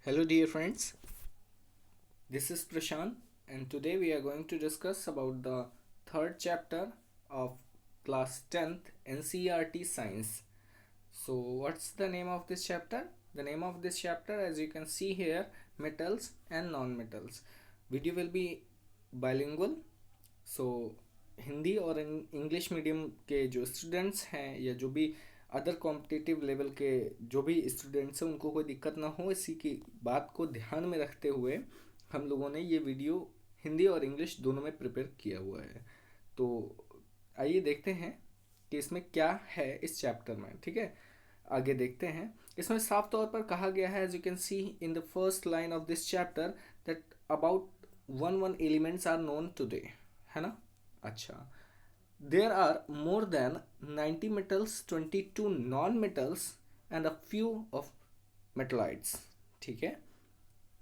Hello dear friends, this is Prashant and today we are going to discuss about the third chapter of class 10th NCERT Science. So what's the name of this chapter? The name of this chapter, as you can see here, metals and non-metals. Video will be bilingual, so Hindi और English medium के जो students हैं या जो भी other competitive level के जो भी स्टूडेंट्स हैं उनको कोई दिक्कत ना हो, इसी की बात को ध्यान में रखते हुए हम लोगों ने ये वीडियो हिंदी और इंग्लिश दोनों में प्रिपेयर किया हुआ है। तो आइए देखते हैं कि इसमें क्या है इस चैप्टर में। ठीक है, आगे देखते हैं। इसमें साफ तौर पर कहा गया है, as you can see in the first line of this chapter, that about one elements are known today, है ना। अच्छा, there are more than 90 metals, 22 non-metals and a few of metalloids। ठीक है,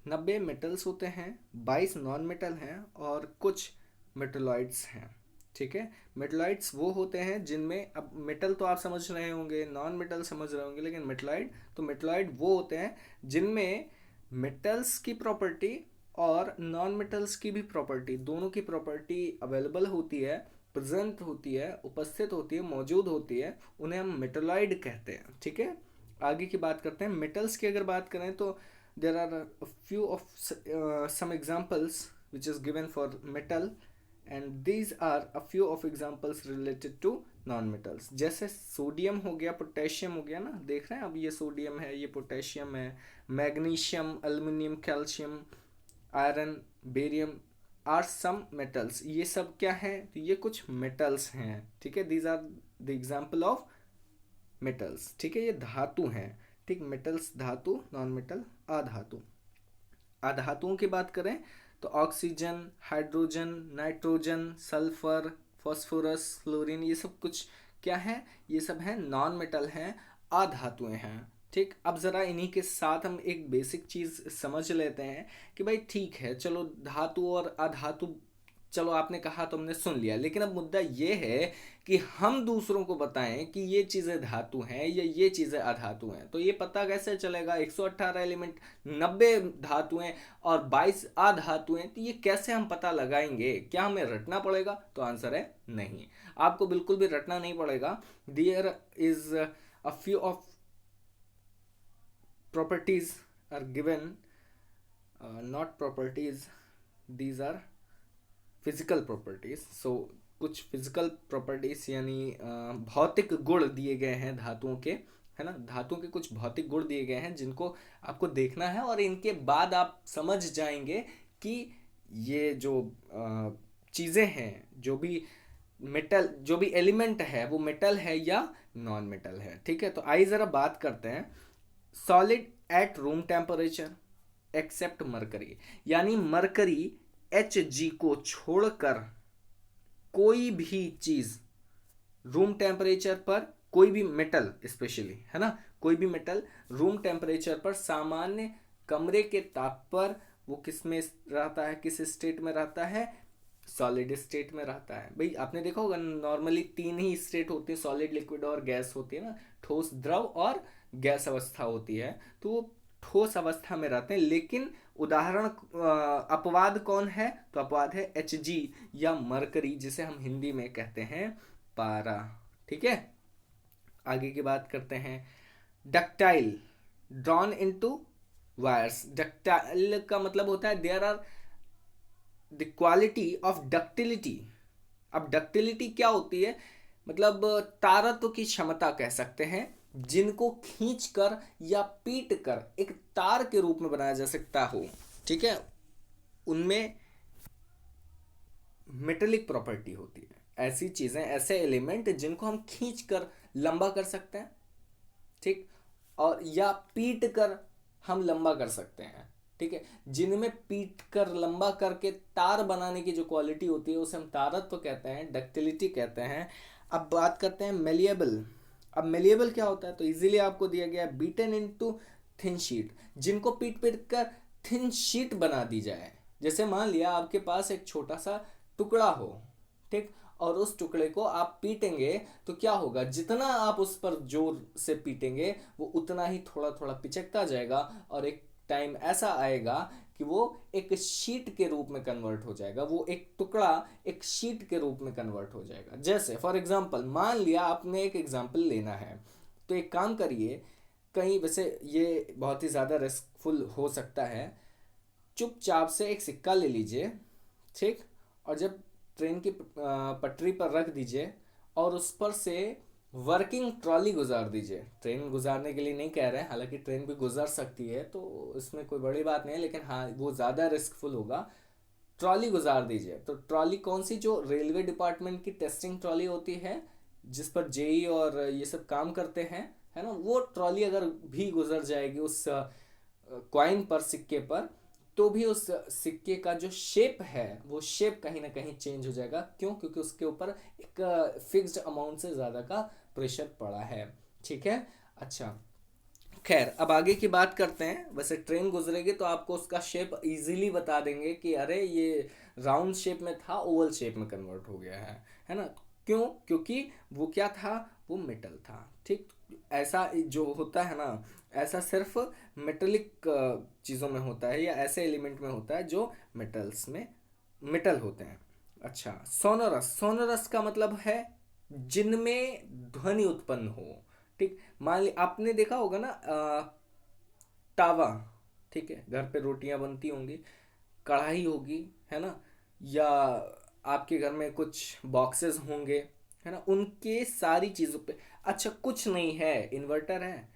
90 मेटल्स होते हैं, 22 नॉन मेटल हैं और कुछ मेटलॉइड्स हैं। ठीक है, मेटलॉइड्स वो होते हैं जिनमें, अब मेटल तो आप समझ रहे होंगे, नॉन मेटल समझ रहे होंगे, लेकिन मेटलॉइड, तो मेटलॉइड वो होते हैं जिनमें मेटल्स की प्रॉपर्टी और नॉन मेटल्स की भी प्रॉपर्टी, दोनों की प्रॉपर्टी अवेलेबल होती है, प्रेजेंट होती है, उपस्थित होती है, मौजूद होती है, उन्हें हम मेटलॉइड कहते हैं। ठीक है, आगे की बात करते हैं। मेटल्स की अगर बात करें तो there are a few of some examples which is given for metal, and these are a few of examples related to non metals. जैसे सोडियम हो गया, पोटेशियम हो गया ना, देख रहे हैं, अब ये सोडियम है, ये पोटेशियम है, magnesium, aluminium, calcium, iron, barium are some metals. ये सब क्या है? तो ये कुछ मेटल्स हैं। ठीक है, these are the example of metals. ठीक है, ये धातु हैं। ठीक, मेटल्स धातु, नॉन मेटल अधातु। अधातुओं की बात करें तो oxygen, hydrogen, nitrogen, sulphur, phosphorus, chlorine, ये सब कुछ क्या है? ये सब है नॉन मेटल हैं, अधातुएं हैं। ठीक, अब ज़रा इन्हीं के साथ हम एक बेसिक चीज़ समझ लेते हैं कि भाई ठीक है, चलो धातु और अधातु, चलो आपने कहा तो हमने सुन लिया, लेकिन अब मुद्दा ये है कि हम दूसरों को बताएं कि ये चीज़ें धातु हैं या ये चीज़ें अधातु हैं। तो ये पता कैसे चलेगा? 118 एलिमेंट, 90 धातुएं और 22 अधातुएं, तो ये कैसे हम पता लगाएंगे? क्या हमें रटना पड़ेगा? तो आंसर है नहीं, आपको बिल्कुल भी रटना नहीं पड़ेगा। There is a few of properties are given, not properties, these are physical properties. So कुछ फिजिकल प्रॉपर्टीज यानी भौतिक गुण दिए गए हैं धातुओं के, है ना। धातुओं के कुछ भौतिक गुण दिए गए हैं जिनको आपको देखना है, और इनके बाद आप समझ जाएंगे कि ये जो चीज़ें हैं, जो भी मेटल, जो भी एलिमेंट है, वो मेटल है या नॉन मेटल है। ठीक है, तो आइए ज़रा बात करते हैं। Solid at room temperature except mercury, यानी मरकरी Hg को छोड़कर कोई भी चीज रूम टेम्परेचर पर, कोई भी मेटल स्पेशली, है ना, कोई भी मेटल रूम टेम्परेचर पर, सामान्य कमरे के ताप पर, वो किस में रहता है, किस स्टेट में रहता है? सॉलिड स्टेट में रहता है। भाई आपने देखा होगा, नॉर्मली तीन ही स्टेट होते हैं, सॉलिड, लिक्विड और गैस होती है ना, ठोस, द्रव और गैस अवस्था होती है। तो वो ठोस अवस्था में रहते हैं, लेकिन उदाहरण अपवाद कौन है? तो अपवाद है Hg या मरकरी, जिसे हम हिंदी में कहते हैं पारा। ठीक है, आगे की बात करते हैं। Ductile, drawn into wires. Ductile का मतलब होता है there are the quality of ductility. अब डक्टिलिटी क्या होती है? मतलब तारत्व की क्षमता कह सकते हैं, जिनको खींचकर या पीट कर एक तार के रूप में बनाया जा सकता हो। ठीक है, उनमें मेटेलिक प्रॉपर्टी होती है, ऐसी चीजें, ऐसे एलिमेंट जिनको हम खींच कर लंबा कर सकते हैं। ठीक, और या पीट कर हम लंबा कर सकते हैं। ठीक है, जिनमें पीट कर लंबा करके तार बनाने की जो क्वालिटी होती है उसे हम तारत्व तो कहते हैं, डक्टिलिटी कहते हैं। अब बात करते हैं मेलिएबल। अब मेलिएबल क्या होता है? तो इजीली आपको दिया गया है, बीटन इनटू थिन शीट, जिनको पीट पीट कर थिन शीट बना दी जाए। जैसे मान लिया आपके पास एक छोटा सा टुकड़ा हो, ठीक, और उस टुकड़े को आप पीटेंगे तो क्या होगा? जितना आप उस पर जोर से पीटेंगे वो उतना ही थोड़ा थोड़ा पिचकता जाएगा और एक टाइम ऐसा आएगा कि वो एक शीट के रूप में कन्वर्ट हो जाएगा, वो एक टुकड़ा एक शीट के रूप में कन्वर्ट हो जाएगा। जैसे फॉर एग्जांपल मान लिया आपने एक एग्जांपल लेना है, तो एक काम करिए, कहीं वैसे ये बहुत ही ज़्यादा रिस्कफुल हो सकता है, चुपचाप से एक सिक्का ले लीजिए, ठीक, और जब ट्रेन की पटरी पर रख दीजिए और उस पर से वर्किंग ट्रॉली गुजार दीजिए। ट्रेन गुजारने के लिए नहीं कह रहे हैं, हालांकि ट्रेन भी गुजर सकती है तो इसमें कोई बड़ी बात नहीं है, लेकिन हाँ वो ज़्यादा रिस्कफुल होगा। ट्रॉली गुजार दीजिए, तो ट्रॉली कौन सी, जो रेलवे डिपार्टमेंट की टेस्टिंग ट्रॉली होती है जिस पर जेई और ये सब काम करते हैं, है ना, वो ट्रॉली अगर भी गुजर जाएगी उस कॉइन पर, सिक्के पर, तो भी उस सिक्के का जो शेप है वो शेप कहीं ना कहीं चेंज हो जाएगा। क्यों? क्योंकि उसके ऊपर एक फिक्स्ड अमाउंट से ज़्यादा का प्रेशर पड़ा है। ठीक है, अच्छा, खैर अब आगे की बात करते हैं। वैसे ट्रेन गुजरेगी तो आपको उसका शेप इजीली बता देंगे कि अरे ये राउंड शेप में था, ओवल शेप में कन्वर्ट हो गया है ना। क्यों? क्योंकि वो क्या था, वो मेटल था। ठीक, ऐसा जो होता है ना, ऐसा सिर्फ मेटलिक चीज़ों में होता है या ऐसे एलिमेंट में होता है जो मेटल्स में मेटल होते हैं। अच्छा, सोनोरस, सोनोरस का मतलब है जिनमें ध्वनि उत्पन्न हो। ठीक, मान ली आपने देखा होगा ना तावा, ठीक है, घर पे रोटियां बनती होंगी, कढ़ाई होगी, है ना, या आपके घर में कुछ बॉक्सेस होंगे, है ना, उनके सारी चीज़ों पे, अच्छा कुछ नहीं है, इन्वर्टर है,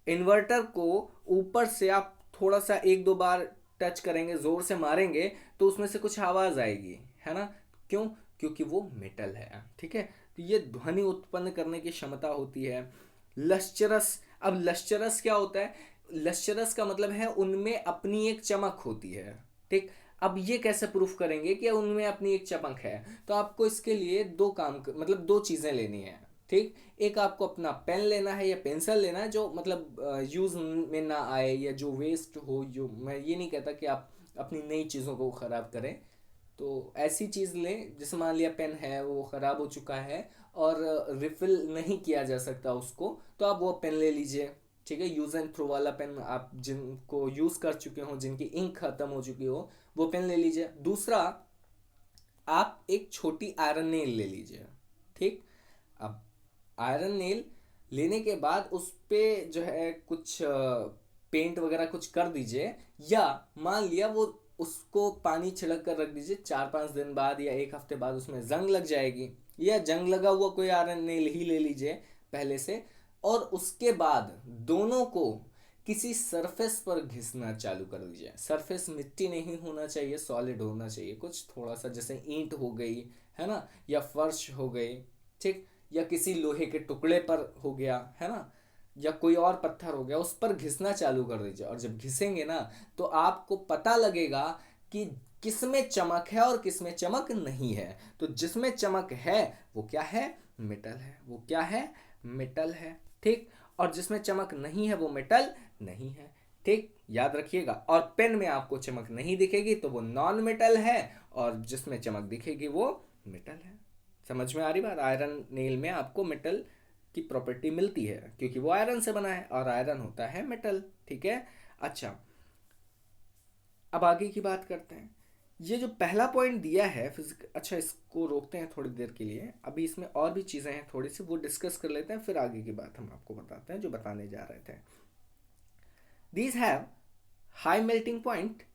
इन्वर्टर को ऊपर से आप थोड़ा सा एक दो बार टच करेंगे, जोर से मारेंगे, तो उसमें से कुछ आवाज आएगी, है ना। क्यों? क्योंकि वो मेटल है। ठीक है, तो ये ध्वनि उत्पन्न करने की क्षमता होती है। लश्चरस, अब लश्चरस क्या होता है? लश्चरस का मतलब है उनमें अपनी एक चमक होती है। ठीक, अब ये कैसे प्रूफ करेंगे कि उनमें अपनी एक चमक है? तो आपको इसके लिए दो काम मतलब दो चीजें लेनी है। ठीक, एक आपको अपना पेन लेना है या पेंसिल लेना है जो मतलब यूज में ना आए या जो वेस्ट हो। जो मैं ये नहीं कहता कि आप अपनी नई चीज़ों को ख़राब करें, तो ऐसी चीज़ लें जैसे मान लिया पेन है वो ख़राब हो चुका है और रिफिल नहीं किया जा सकता उसको, तो आप वो पेन ले लीजिए। ठीक है, यूज़ एंड थ्रो वाला पेन, आप जिनको यूज़ कर चुके हो, जिनकी इंक ख़त्म हो चुकी हो, वो पेन ले लीजिए। दूसरा, आप एक छोटी आयरन नेल ले लीजिए। ठीक, अब आयरन नेल लेने के बाद उस पे जो है कुछ पेंट वगैरह कुछ कर दीजिए, या मान लिया वो उसको पानी छिड़क कर रख दीजिए, 4-5 दिन बाद या एक हफ्ते बाद उसमें जंग लग जाएगी, या जंग लगा हुआ कोई आयरन नेल ही ले लीजिए पहले से, और उसके बाद दोनों को किसी सरफेस पर घिसना चालू कर दीजिए। सरफेस मिट्टी नहीं होना चाहिए, सॉलिड होना चाहिए, कुछ थोड़ा सा, जैसे ईंट हो गई, है ना, या फर्श हो गई, ठीक, या किसी लोहे के टुकड़े पर हो गया, है ना, या कोई और पत्थर हो गया, उस पर घिसना चालू कर दीजिए। और जब घिसेंगे ना तो आपको पता लगेगा कि किसमें चमक है और किसमें चमक नहीं है। तो जिसमें चमक है वो क्या है? मेटल है। वो क्या है? मेटल है। ठीक, और जिसमें चमक नहीं है वो मेटल नहीं है। ठीक, याद रखिएगा। और पेन में आपको चमक नहीं दिखेगी तो वो नॉन मेटल है, और जिसमें चमक दिखेगी वो मेटल है। समझ में आ रही बात? आयरन नेल में आपको मेटल की प्रॉपर्टी मिलती है क्योंकि वो आयरन से बना है और आयरन होता है मेटल। ठीक है, अच्छा, अब आगे की बात करते हैं। ये जो पहला पॉइंट दिया है फिजिक, अच्छा इसको रोकते हैं थोड़ी देर के लिए, अभी इसमें और भी चीज़ें हैं थोड़ी सी, वो डिस्कस कर लेते हैं, फिर आगे की बात हम आपको बताते हैं जो बताने जा रहे थे। These have high melting point.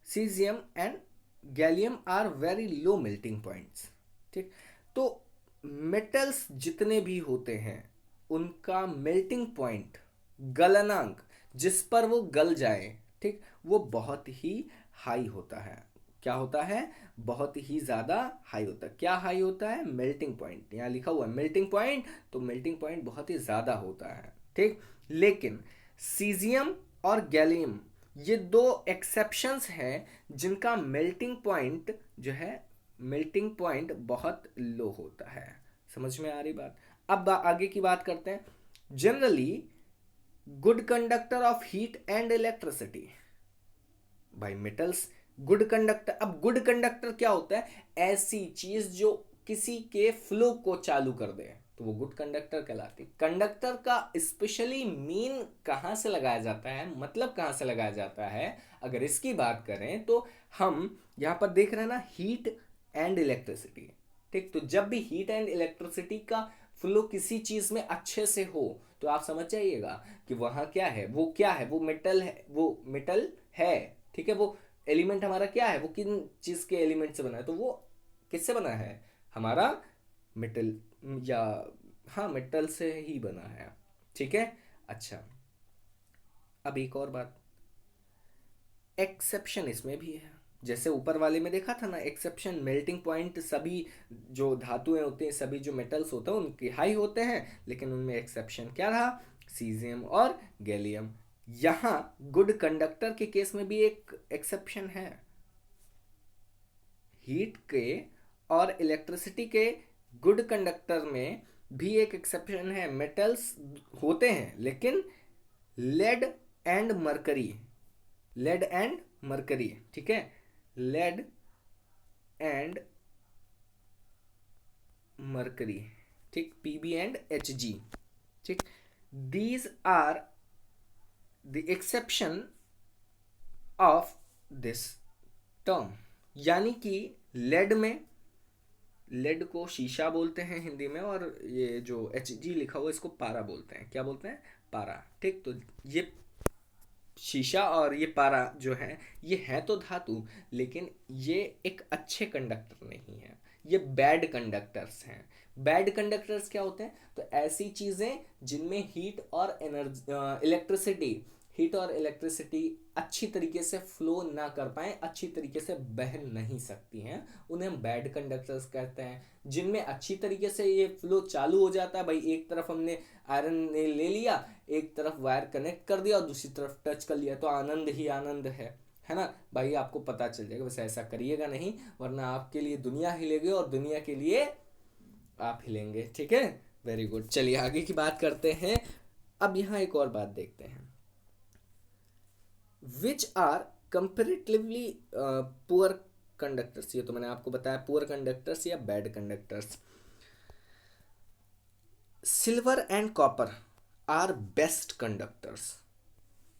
Cesium and gallium are very low melting points. ठीक, तो मेटल्स जितने भी होते हैं उनका मेल्टिंग पॉइंट, गलनांक, जिस पर वो गल जाए, ठीक, वो बहुत ही हाई होता है। क्या होता है? बहुत ही ज़्यादा हाई होता है। क्या हाई होता है? मेल्टिंग पॉइंट, यहाँ लिखा हुआ है मेल्टिंग पॉइंट, तो मेल्टिंग पॉइंट बहुत ही ज़्यादा होता है। ठीक, लेकिन सीजियम और गैलियम ये दो एक्सेप्शंस हैं जिनका मेल्टिंग पॉइंट जो है, मेल्टिंग पॉइंट बहुत लो होता है। समझ में आ रही बात? अब आगे की बात करते हैं। Generally good conductor of heat and electricity. भाई मेटल्स गुड कंडक्टर, अब गुड कंडक्टर क्या होता है? ऐसी चीज जो किसी के फ्लो को चालू कर दे। तो वो गुड कंडक्टर कहलाती है। कंडक्टर का स्पेशली मीन कहाँ से लगाया जाता है, मतलब कहाँ से लगाया जाता है, अगर इसकी बात करें तो हम यहाँ पर देख रहे हैं ना, हीट एंड इलेक्ट्रिसिटी। ठीक, तो जब भी हीट एंड इलेक्ट्रिसिटी का फ्लो किसी चीज में अच्छे से हो तो आप समझ जाइएगा कि वहां क्या है, वो क्या है, वो मेटल है, वो मेटल है। ठीक है, वो एलिमेंट हमारा क्या है, वो किन चीज के एलिमेंट से बना है, तो वो किससे बना है, हमारा मेटल, या हाँ मेटल से ही बना है। ठीक है। अच्छा, अब एक और बात, एक्सेप्शन इसमें भी है। जैसे ऊपर वाले में देखा था ना, एक्सेप्शन मेल्टिंग पॉइंट सभी जो धातुएं होती हैं, सभी जो मेटल्स होते हैं उनके हाई होते हैं, लेकिन उनमें एक्सेप्शन क्या रहा, सीजियम और गैलियम। यहाँ गुड कंडक्टर के केस में भी एक एक्सेप्शन है। हीट के और इलेक्ट्रिसिटी के गुड कंडक्टर में भी एक एक्सेप्शन है। मेटल्स होते हैं लेकिन lead and mercury, lead and mercury, ठीक है, लेड एंड मरकरी, ठीक, पीबी एंड एच जी, ठीक, these are the exception of this term. यानी कि लेड में, लेड को शीशा बोलते हैं हिंदी में, और ये जो एच जी लिखा हुआ इसको पारा बोलते हैं। क्या बोलते हैं, पारा। ठीक, तो ये शीशा और ये पारा जो है, ये है तो धातु, लेकिन ये एक अच्छे कंडक्टर नहीं है, ये बैड कंडक्टर्स हैं। बैड कंडक्टर्स क्या होते हैं, तो ऐसी चीज़ें जिनमें हीट और एनर्जी, इलेक्ट्रिसिटी, हीट और इलेक्ट्रिसिटी अच्छी तरीके से फ्लो ना कर पाए, अच्छी तरीके से बह नहीं सकती हैं, उन्हें हम बैड कंडक्टर्स कहते हैं। जिनमें अच्छी तरीके से ये फ्लो चालू हो जाता है, भाई एक तरफ हमने आयरन ने ले लिया, एक तरफ वायर कनेक्ट कर दिया और दूसरी तरफ टच कर लिया, तो आनंद ही आनंद है ना भाई, आपको पता चल जाएगा। वैसे ऐसा करिएगा नहीं, वरना आपके लिए दुनिया हिलेगी और दुनिया के लिए आप हिलेंगे। ठीक है, वेरी गुड। चलिए आगे की बात करते हैं। अब यहाँ एक और बात देखते हैं, which are comparatively poor conductors. ये तो मैंने आपको बताया, पुअर कंडक्टर्स या bad conductors. Silver and copper are best conductors.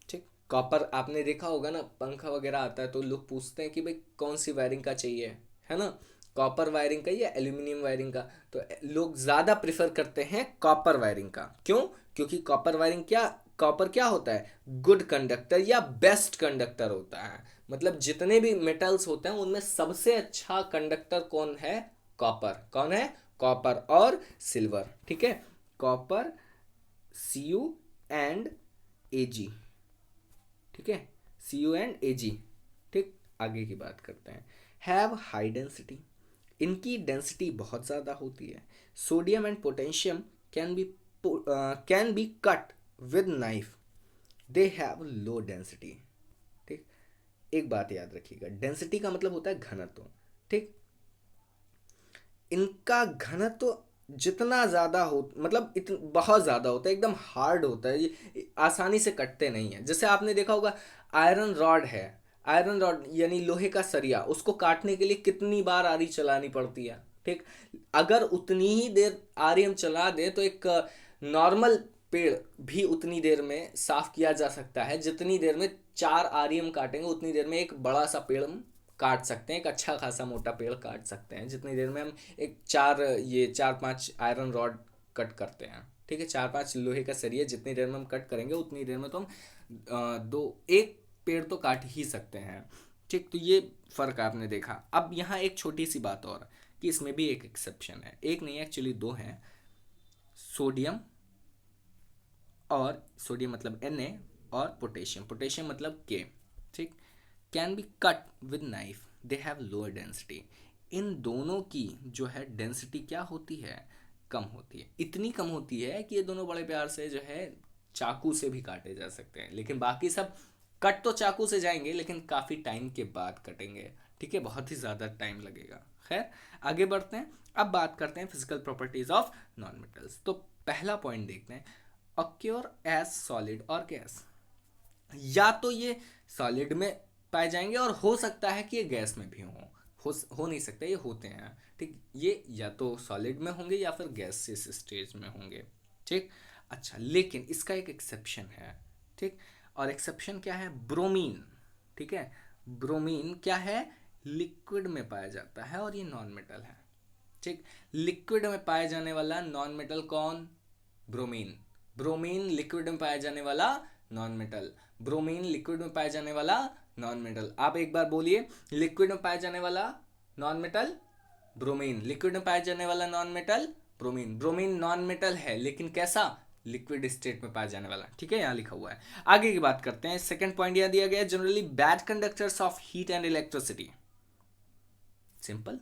ठीक, कॉपर आपने देखा होगा ना, पंखा वगैरह आता है तो लोग पूछते हैं कि भाई कौन सी वायरिंग का चाहिए, है ना, कॉपर वायरिंग का या एल्यूमिनियम वायरिंग का, तो लोग ज़्यादा प्रेफर करते हैं कॉपर वायरिंग का। क्यों, क्योंकि कॉपर वायरिंग क्या, कॉपर क्या होता है, गुड कंडक्टर या बेस्ट कंडक्टर होता है। मतलब जितने भी मेटल्स होते हैं उनमें सबसे अच्छा कंडक्टर कौन है, कॉपर। कौन है, कॉपर और सिल्वर। ठीक है, कॉपर, सी यू एंड ए जी, ठीक है, सी यू एंड ए जी। ठीक, आगे की बात करते हैं। हैव हाई डेंसिटी, इनकी डेंसिटी बहुत ज़्यादा होती है। Sodium and potassium can be cut with knife, they have low density. ठीक, एक बात याद रखिएगा, डेंसिटी का मतलब होता है घनत्व। ठीक, इनका घनत्व जितना ज़्यादा हो, मतलब बहुत ज़्यादा होता है, एकदम हार्ड होता है, ये आसानी से कटते नहीं है। जैसे आपने देखा होगा, आयरन रॉड है, आयरन रॉड यानी लोहे का सरिया, उसको काटने के लिए कितनी बार आरी चलानी पड़ती है। ठीक, अगर उतनी ही देर आरी हम चला दे तो एक नॉर्मल पेड़ भी उतनी देर में साफ किया जा सकता है, जितनी देर में 4 आरी हम काटेंगे उतनी देर में एक बड़ा सा पेड़ हम काट सकते हैं, एक अच्छा खासा मोटा पेड़ काट सकते हैं, जितनी देर में हम एक 4-5 आयरन रॉड कट करते हैं। ठीक है, 4-5 लोहे का सरिया जितनी देर में हम कट करेंगे उतनी देर में तो हम एक पेड़ तो काट ही सकते हैं। ठीक, तो ये फ़र्क आपने देखा। अब यहाँ एक छोटी सी बात और, कि इसमें भी एक एक्सेप्शन है, एक नहीं एक्चुअली दो हैं। सोडियम, और सोडियम मतलब Na, और पोटेशियम, पोटेशियम मतलब K। ठीक, can be cut with knife, they have lower density. इन दोनों की जो है डेंसिटी क्या होती है, कम होती है। इतनी कम होती है कि ये दोनों बड़े प्यार से जो है चाकू से भी काटे जा सकते हैं, लेकिन बाकी सब कट तो चाकू से जाएंगे लेकिन काफ़ी टाइम के बाद कटेंगे। ठीक है, बहुत ही ज़्यादा टाइम लगेगा। खैर, आगे बढ़ते हैं। अब बात करते हैं physical properties of non metals. तो पहला पॉइंट देखते हैं, अक्योर एज सॉलिड और गैस। या तो ये सॉलिड में पाए जाएंगे और हो सकता है कि ये गैस में भी हो। हो नहीं सकता, ये होते हैं। ठीक, ये या तो सॉलिड में होंगे या फिर गैसियस स्टेज में होंगे। ठीक, अच्छा, लेकिन इसका एक एक्सेप्शन है। ठीक, और एक्सेप्शन क्या है? ब्रोमीन। ठीक है, ब्रोमीन क्या है? लिक्विड में पाया जाता है और ये नॉन मेटल है। ठीक, लिक्विड में पाए जाने वाला नॉन मेटल कौन? ब्रोमीन। ब्रोमीन लिक्विड में पाया जाने वाला नॉन मेटल। ब्रोमीन लिक्विड में पाया जाने वाला नॉन मेटल। आप एक बार बोलिए, लिक्विड में पाया जाने वाला नॉन मेटल ब्रोमीन, लिक्विड में पाया जाने वाला non metal bromine. Bromine non metal है, लेकिन कैसा? लिक्विड स्टेट में पाया जाने वाला। ठीक है, यहां लिखा हुआ है। आगे की बात करते हैं। सेकंड पॉइंट यह दिया गया है, generally bad conductors of heat and electricity. Simple,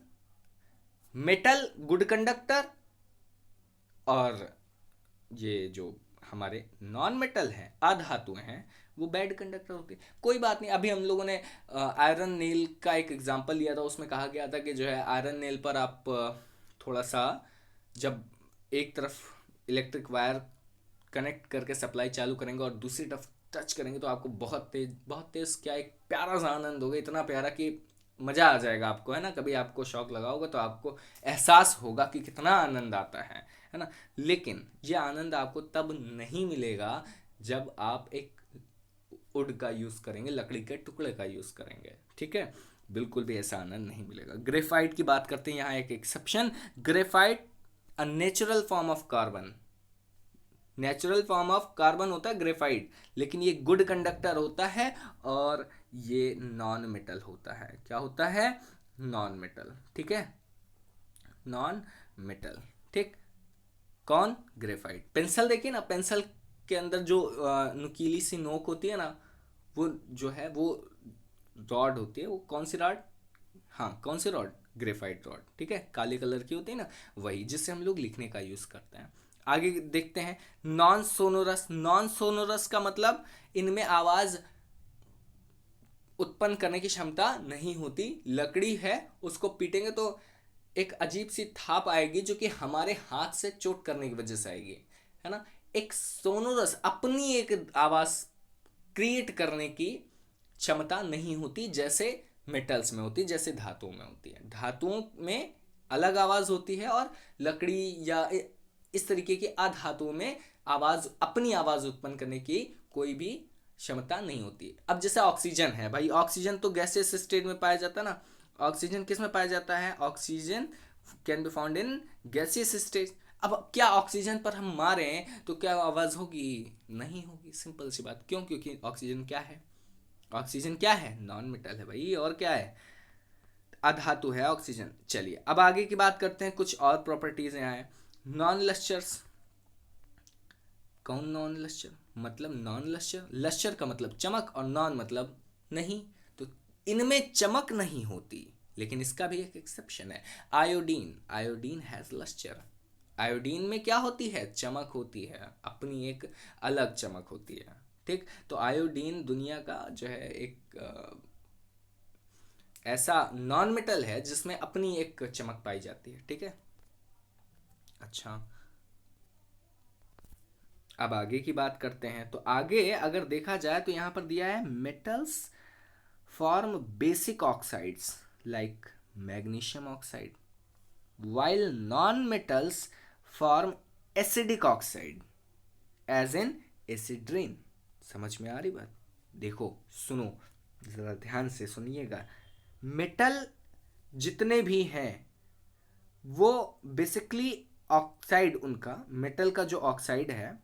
metal good conductor, और ये जो हमारे नॉन मेटल हैं, अधातुएं हैं, वो बैड कंडक्टर होती है। कोई बात नहीं, अभी हम लोगों ने आयरन नेल का एक एग्जांपल लिया था, उसमें कहा गया था कि जो है आयरन नेल पर आप थोड़ा सा, जब एक तरफ इलेक्ट्रिक वायर कनेक्ट करके सप्लाई चालू करेंगे और दूसरी तरफ टच करेंगे तो आपको बहुत तेज क्या, एक प्यारा सा आनंद होगा, इतना प्यारा कि मज़ा आ जाएगा आपको, है ना। कभी आपको शौक लगा होगा तो आपको एहसास होगा कि कितना आनंद आता है ना। लेकिन ये आनंद आपको तब नहीं मिलेगा जब आप एक वुड का यूज़ करेंगे, लकड़ी के टुकड़े का यूज़ करेंगे। ठीक है, बिल्कुल भी ऐसा आनंद नहीं मिलेगा। ग्रेफाइट की बात करते हैं, यहाँ एक exception. Graphite a natural form of carbon, natural form of carbon होता है ग्रेफाइट, लेकिन ये गुड कंडक्टर होता है और ये नॉन मेटल होता है। क्या होता है? Non metal. ठीक है, नॉन मेटल। ठीक, कौन? ग्रेफाइट। पेंसिल देखिए ना, पेंसिल के अंदर जो नुकीली सी नोक होती है ना, वो जो है वो रॉड होती है। वो कौन सी रॉड? हाँ, कौन सी रॉड? Graphite rod. ठीक है, काले कलर की होती है ना, वही जिससे हम लोग लिखने का यूज़ करते हैं। आगे देखते हैं, नॉन सोनोरस। नॉन सोनोरस का मतलब इनमें आवाज़ उत्पन्न करने की क्षमता नहीं होती। लकड़ी है, उसको पीटेंगे तो एक अजीब सी थाप आएगी जो कि हमारे हाथ से चोट करने की वजह से आएगी, है ना। एक सोनोरस अपनी एक आवाज़ क्रिएट करने की क्षमता नहीं होती, जैसे मेटल्स में होती, जैसे धातुओं में होती है। धातुओं में अलग आवाज़ होती है और लकड़ी या इस तरीके की अधातुओं में आवाज़, अपनी आवाज़ उत्पन्न करने की कोई भी क्षमता नहीं होती। अब जैसे ऑक्सीजन है भाई, ऑक्सीजन तो गैसियस स्टेट में पाया जाता है ना। ऑक्सीजन किस में पाया जाता है? Oxygen can be found in gaseous state. अब क्या ऑक्सीजन पर हम मारें तो क्या आवाज़ होगी? नहीं होगी, सिंपल सी बात। क्यों? क्योंकि ऑक्सीजन क्या है? ऑक्सीजन क्या है? नॉन मेटल है भाई। और क्या है? अधातु है ऑक्सीजन। चलिए अब आगे की बात करते हैं, कुछ और प्रॉपर्टीज यहाँ है। नॉन लश्चर्स। कौन नॉन लश्चर? मतलब नॉन लश्चर, लश्चर का मतलब चमक और नॉन मतलब नहीं, तो इनमें चमक नहीं होती। लेकिन इसका भी एक एक्सेप्शन है, iodine. Iodine has lustre. Iodine में क्या होती है? चमक होती है, अपनी एक अलग चमक होती है। ठीक, तो आयोडीन दुनिया का जो है एक ऐसा नॉन मेटल है जिसमें अपनी एक चमक पाई जाती है। ठीक है, अच्छा, अब आगे की बात करते हैं। तो आगे अगर देखा जाए तो यहाँ पर दिया है, metals form basic oxides like magnesium oxide, while non-metals form acidic oxide as in acid rain। समझ में आ रही बात? देखो, सुनो, ज़रा ध्यान से सुनिएगा। मेटल जितने भी हैं वो बेसिकली ऑक्साइड, उनका मेटल का जो ऑक्साइड है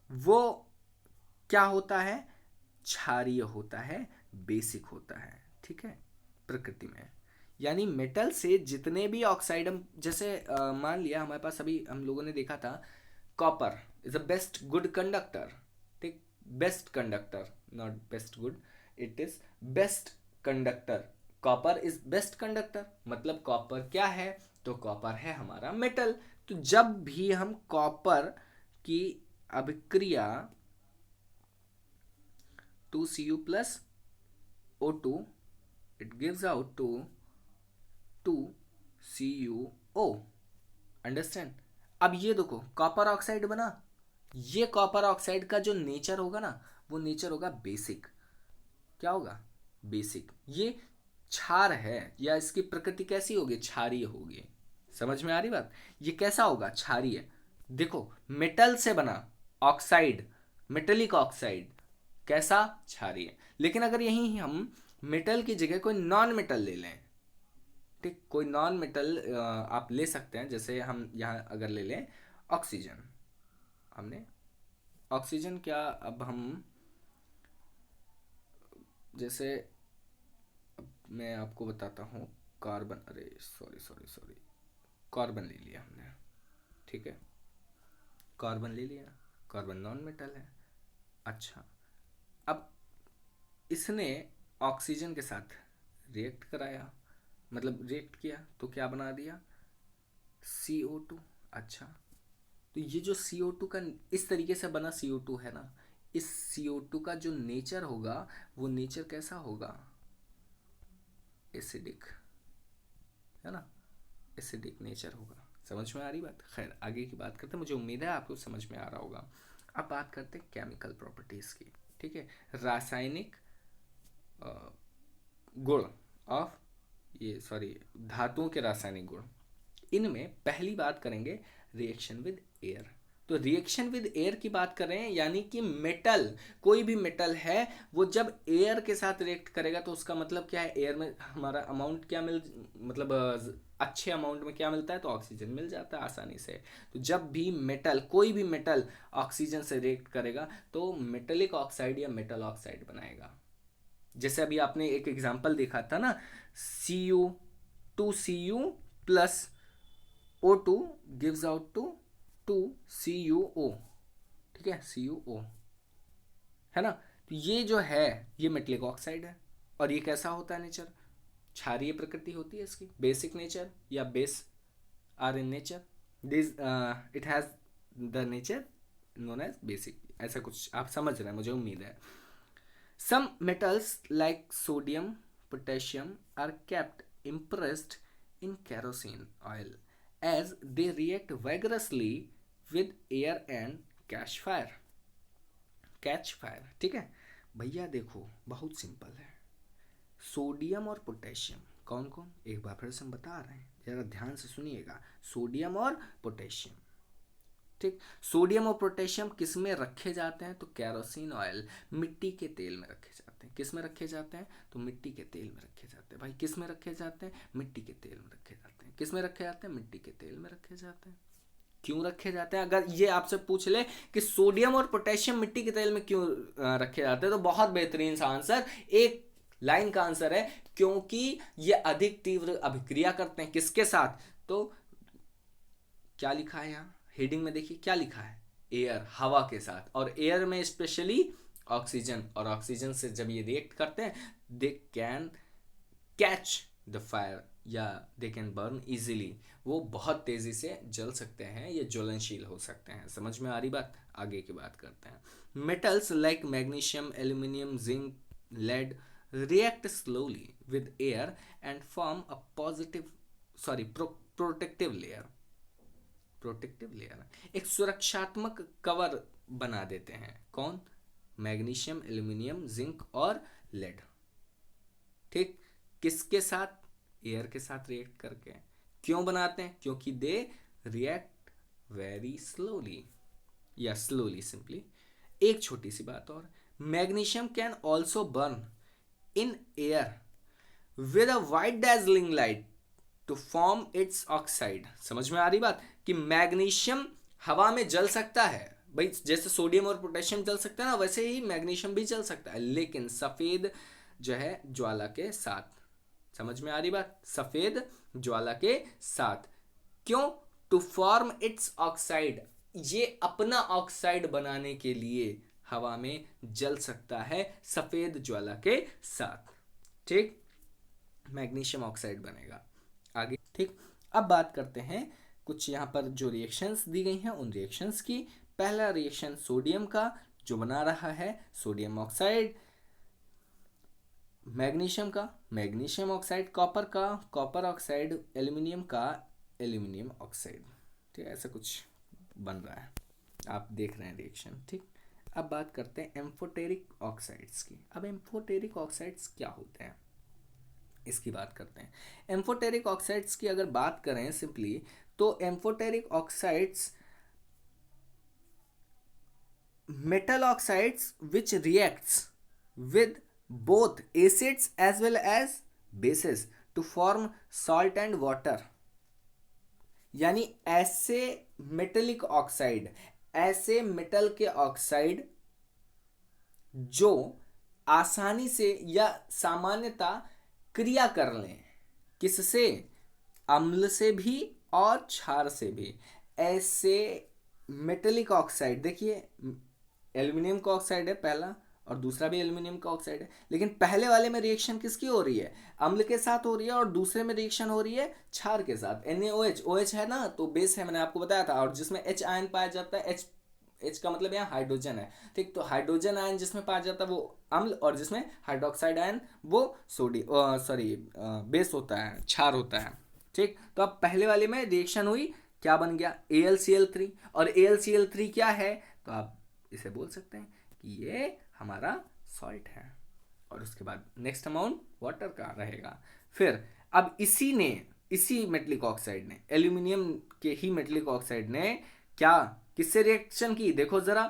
वो क्या होता है? क्षारीय होता है, बेसिक होता है। ठीक है, प्रकृति में। यानी मेटल से जितने भी ऑक्साइड हम, जैसे मान लिया हमारे पास, अभी हम लोगों ने देखा था, copper is a best good conductor. ठीक, best conductor, not best good, it is best conductor. Copper is best conductor, मतलब कॉपर क्या है? तो कॉपर है हमारा मेटल। तो जब भी हम कॉपर की अभिक्रिया 2Cu plus O2, it gives out to 2CuO। Understand? अब ये देखो, कॉपर ऑक्साइड बना। ये कॉपर ऑक्साइड का जो नेचर होगा ना, वो नेचर होगा बेसिक। क्या होगा? बेसिक। ये क्षार है, या इसकी प्रकृति कैसी होगी, क्षारीय होगी। समझ में आ रही बात? ये कैसा होगा, क्षारीय। देखो, मेटल से बना ऑक्साइड, मेटेलिक ऑक्साइड, कैसा, क्षारीय। लेकिन अगर यही हम मेटल की जगह कोई नॉन मेटल ले लें, ठीक, कोई नॉन मेटल आप ले सकते हैं, जैसे हम यहाँ अगर ले लें ऑक्सीजन, हमने ऑक्सीजन क्या, अब हम जैसे, मैं आपको बताता हूँ, कार्बन, अरे सॉरी सॉरी सॉरी, कार्बन ले लिया हमने, ठीक है, कार्बन ले लिया, कार्बन नॉन मेटल है। अच्छा, अब इसने ऑक्सीजन के साथ रिएक्ट कराया, मतलब रिएक्ट किया, तो क्या बना दिया, CO2। अच्छा, तो ये जो CO2 का इस तरीके से बना CO2 है ना, इस CO2 का जो नेचर होगा, वो नेचर कैसा होगा, एसिडिक, है ना, एसिडिक नेचर होगा। समझ में आ रही बात? खैर, आगे की बात करते हैं, मुझे उम्मीद है आपको समझ में आ रहा होगा। अब बात करते हैं केमिकल प्रॉपर्टीज की, ठीक है, रासायनिक गुण ऑफ, ये सॉरी, धातुओं के रासायनिक गुण। इनमें पहली बात करेंगे रिएक्शन विद एयर। तो रिएक्शन विद एयर की बात कर रहे हैं, यानी कि मेटल, कोई भी मेटल है, वो जब एयर के साथ रिएक्ट करेगा तो उसका मतलब क्या है, एयर में हमारा अमाउंट क्या मिल, मतलब अच्छे अमाउंट में क्या मिलता है, तो ऑक्सीजन मिल जाता है आसानी से। तो जब भी मेटल, कोई भी मेटल ऑक्सीजन से रिएक्ट करेगा तो मेटेलिक ऑक्साइड या मेटल ऑक्साइड बनाएगा। जैसे अभी आपने एक एग्जांपल देखा था ना, Cu2Cu plus O2 gives out to 2CuO, ठीक है, CuO, है ना। तो ये जो है, ये मेटलिक ऑक्साइड है, और ये कैसा होता है नेचर, क्षारीय प्रकृति होती है इसकी, बेसिक नेचर या base are in nature, this it has the nature known as basic, ऐसा कुछ आप समझ रहे हैं, मुझे उम्मीद है। Some metals like sodium, potassium are kept impressed in kerosene oil as they react vigorously with air and catch fire. Catch fire, ठीक है भैया, देखो बहुत सिंपल है। सोडियम और पोटेशियम, कौन कौन, एक बार फिर से हम बता रहे हैं, जरा ध्यान से सुनिएगा, सोडियम और पोटेशियम, ठीक। सोडियम और पोटेशियम किस में रखे जाते हैं, तो कैरोसिन ऑयल, मिट्टी के तेल में रखे जाते हैं। किस में रखे जाते हैं, तो मिट्टी के तेल में रखे जाते हैं। भाई किस में रखे जाते हैं, मिट्टी के तेल में रखे जाते हैं। किस में रखे जाते हैं, मिट्टी के तेल में रखे जाते हैं। क्यों रखे जाते हैं, अगर ये आपसे पूछ ले कि सोडियम और पोटेशियम मिट्टी के तेल में क्यों रखे जाते हैं, तो बहुत बेहतरीन सा आंसर, एक लाइन का आंसर है, क्योंकि ये अधिक तीव्र अभिक्रिया करते हैं, किसके साथ, तो क्या लिखा है यहाँ हेडिंग में, देखिए क्या लिखा है, एयर, हवा के साथ, और एयर में स्पेशली ऑक्सीजन, और ऑक्सीजन से जब ये रिएक्ट करते हैं, they can catch the fire, या दे कैन बर्न इजीली, वो बहुत तेजी से जल सकते हैं, ये ज्वलनशील हो सकते हैं। समझ में आ रही बात? आगे की बात करते हैं। Metals like magnesium, aluminium, zinc, lead react slowly with air and form a positive, sorry, protective layer, protective layer, एक सुरक्षात्मक कवर बना देते हैं। कौन, मैग्नीशियम, एल्यूमिनियम, जिंक और लेड, ठीक। किसके साथ, एयर के साथ रिएक्ट करके। क्यों बनाते हैं, क्योंकि दे रिएक्ट वेरी स्लोली, या स्लोली सिंपली। एक छोटी सी बात और, magnesium can also burn in air with a white dazzling light to form its oxide. समझ में आ रही बात, कि मैग्नीशियम हवा में जल सकता है, भाई जैसे सोडियम और पोटेशियम जल सकता है ना, वैसे ही मैग्नीशियम भी जल सकता है, लेकिन सफेद जो है ज्वाला के साथ। समझ में आ रही बात, सफेद ज्वाला के साथ। क्यों, टू फॉर्म इट्स ऑक्साइड, ये अपना ऑक्साइड बनाने के लिए हवा में जल सकता है सफेद ज्वाला के साथ, ठीक, मैग्नीशियम ऑक्साइड बनेगा। आगे, ठीक। अब बात करते हैं कुछ यहाँ पर जो रिएक्शंस दी गई हैं उन रिएक्शंस की। पहला रिएक्शन सोडियम का, जो बना रहा है सोडियम ऑक्साइड, मैग्नीशियम का, मैग्नीशियम ऑक्साइड, कॉपर का, कॉपर ऑक्साइड, एल्यूमिनियम का, एल्यूमिनियम ऑक्साइड, ठीक है, ऐसा कुछ बन रहा है, आप देख रहे हैं रिएक्शन, ठीक। अब बात करते हैं एम्फोटेरिक ऑक्साइड्स की। अब एम्फोटेरिक ऑक्साइड्स क्या होते हैं, इसकी बात करते हैं। एम्फोटेरिक ऑक्साइड्स की अगर बात करें सिंपली, तो amphoteric oxides metal oxides which reacts with both acids as well as bases to form salt and water। यानी ऐसे मेटेलिक ऑक्साइड, ऐसे मेटल के ऑक्साइड जो आसानी से या सामान्यता क्रिया कर लें, किससे? अम्ल से भी और क्षार से भी। ऐसे मेटेलिक ऑक्साइड, देखिए एल्यूमिनियम का ऑक्साइड है पहला, और दूसरा भी एल्यूमिनियम का ऑक्साइड है, लेकिन पहले वाले में रिएक्शन किसकी हो रही है? अम्ल के साथ हो रही है, और दूसरे में रिएक्शन हो रही है क्षार के साथ। NaOH, OH है ना, तो बेस है, मैंने आपको बताया था, और जिसमें H आयन पाया जाता है, H का मतलब यहाँ हाइड्रोजन है, ठीक। तो हाइड्रोजन आयन जिसमें पाया जाता है वो अम्ल, और जिसमें हाइड्रोक्साइड आयन वो बेस होता है, क्षार होता है, ठीक। तो अब पहले वाले में रिएक्शन हुई, क्या बन गया? AlCl3। और AlCl3 क्या है? तो आप इसे बोल सकते हैं कि ये हमारा सॉल्ट है। और उसके बाद नेक्स्ट अमाउंट वाटर का रहेगा। फिर अब इसी मेटलिक ऑक्साइड ने, एल्यूमिनियम के ही मेटलिक ऑक्साइड ने क्या, किससे रिएक्शन की? देखो जरा,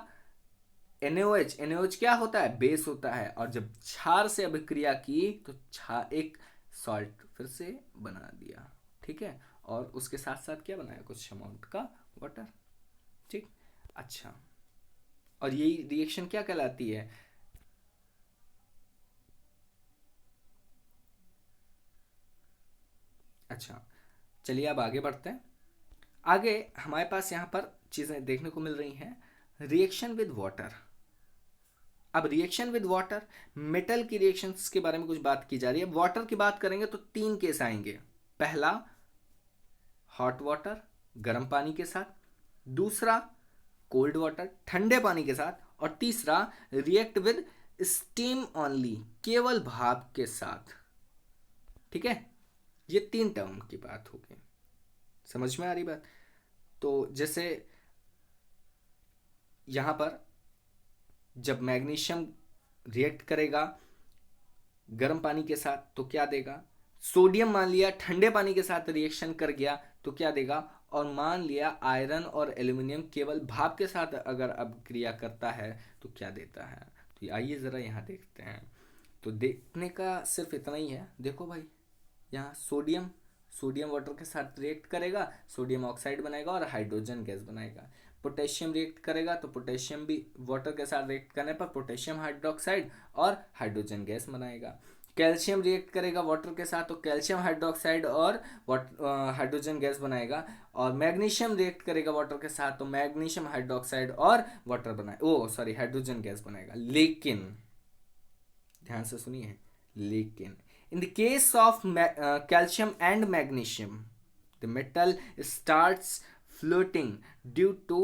NaOH क्या होता है? बेस होता है। और जब क्षार से अभिक्रिया की तो क्षार एक सॉल्ट फिर से बना दिया, ठीक है। और उसके साथ साथ क्या बनाया? कुछ अमाउंट का वाटर, ठीक। अच्छा, और यही रिएक्शन क्या कहलाती है? अच्छा, चलिए अब आगे बढ़ते हैं। आगे हमारे पास यहाँ पर चीज़ें देखने को मिल रही हैं। Reaction with water. अब रिएक्शन विद वाटर, मेटल की रिएक्शंस के बारे में कुछ बात की जा रही है। वाटर की बात करेंगे तो 3 केस आएंगे। पहला हॉट वाटर, गर्म पानी के साथ। दूसरा कोल्ड वाटर, ठंडे पानी के साथ। और तीसरा रिएक्ट विद स्टीम ओनली, केवल भाप के साथ, ठीक है। ये 3 टर्म की बात होगी, समझ में आ रही बात? तो जैसे यहां पर जब मैग्नीशियम रिएक्ट करेगा गर्म पानी के साथ तो क्या देगा? सोडियम मान लिया ठंडे पानी के साथ रिएक्शन कर गया तो क्या देगा? और मान लिया आयरन और एल्यूमिनियम केवल भाप के साथ अगर अब क्रिया करता है तो क्या देता है? तो आइए ज़रा यहाँ देखते हैं। तो देखने का सिर्फ इतना ही है। देखो भाई, यहाँ सोडियम वाटर के साथ रिएक्ट करेगा, सोडियम ऑक्साइड बनाएगा और हाइड्रोजन गैस बनाएगा। पोटेशियम रिएक्ट करेगा तो पोटेशियम भी वाटर के साथ रिएक्ट करने पर पोटेशियम हाइड्रोक्साइड और हाइड्रोजन गैस बनाएगा। कैल्शियम रिएक्ट करेगा वाटर के साथ तो कैल्शियम हाइड्रोक्साइड और हाइड्रोजन गैस बनाएगा। और मैग्नीशियम रिएक्ट करेगा वाटर के साथ तो मैग्नीशियम हाइड्रोक्साइड और वाटर बनाए हाइड्रोजन गैस बनाएगा। लेकिन ध्यान से सुनिए, लेकिन in the case of calcium and magnesium, the metal starts floating due to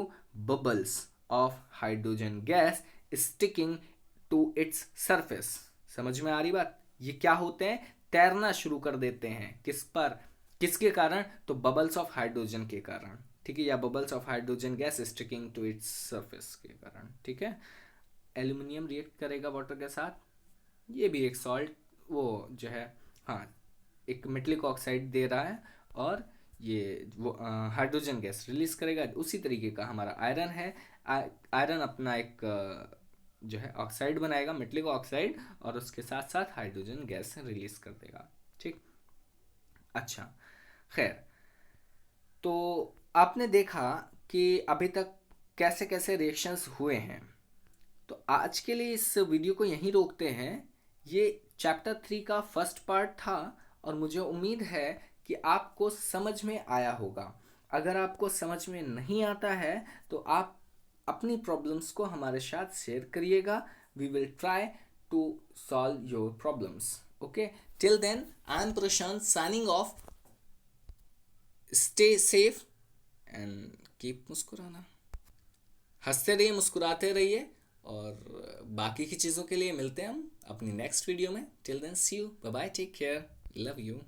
bubbles of hydrogen gas sticking to its surface। समझ में आ रही बात? ये क्या होते हैं? तैरना शुरू कर देते हैं। किस पर? किसके कारण? तो बबल्स ऑफ हाइड्रोजन के कारण, ठीक है, या bubbles of hydrogen gas sticking to its surface के कारण, ठीक है। एल्यूमिनियम रिएक्ट करेगा वाटर के साथ, ये भी एक सॉल्ट, वो जो है, हाँ, एक मेटलिक ऑक्साइड दे रहा है, और ये वो हाइड्रोजन गैस रिलीज करेगा। उसी तरीके का हमारा आयरन है। आयरन अपना एक जो है ऑक्साइड बनाएगा, मेटलिक ऑक्साइड, और उसके साथ साथ हाइड्रोजन गैस रिलीज कर देगा, ठीक। अच्छा, खैर, तो आपने देखा कि अभी तक कैसे कैसे रिएक्शंस हुए हैं। तो आज के लिए इस वीडियो को यहीं रोकते हैं। ये चैप्टर 3 का फर्स्ट पार्ट था, और मुझे उम्मीद है कि आपको समझ में आया होगा। अगर आपको समझ में नहीं आता है तो आप अपनी प्रॉब्लम्स को हमारे साथ शेयर करिएगा। We will try to solve your problems. Okay, till then I am Prashant signing off. Stay safe and keep मुस्कुराना। हंसते रहिए, मुस्कुराते रहिए, और बाकी की चीज़ों के लिए मिलते हैं हम अपनी नेक्स्ट वीडियो में। Till then see you, bye bye, take care, love you.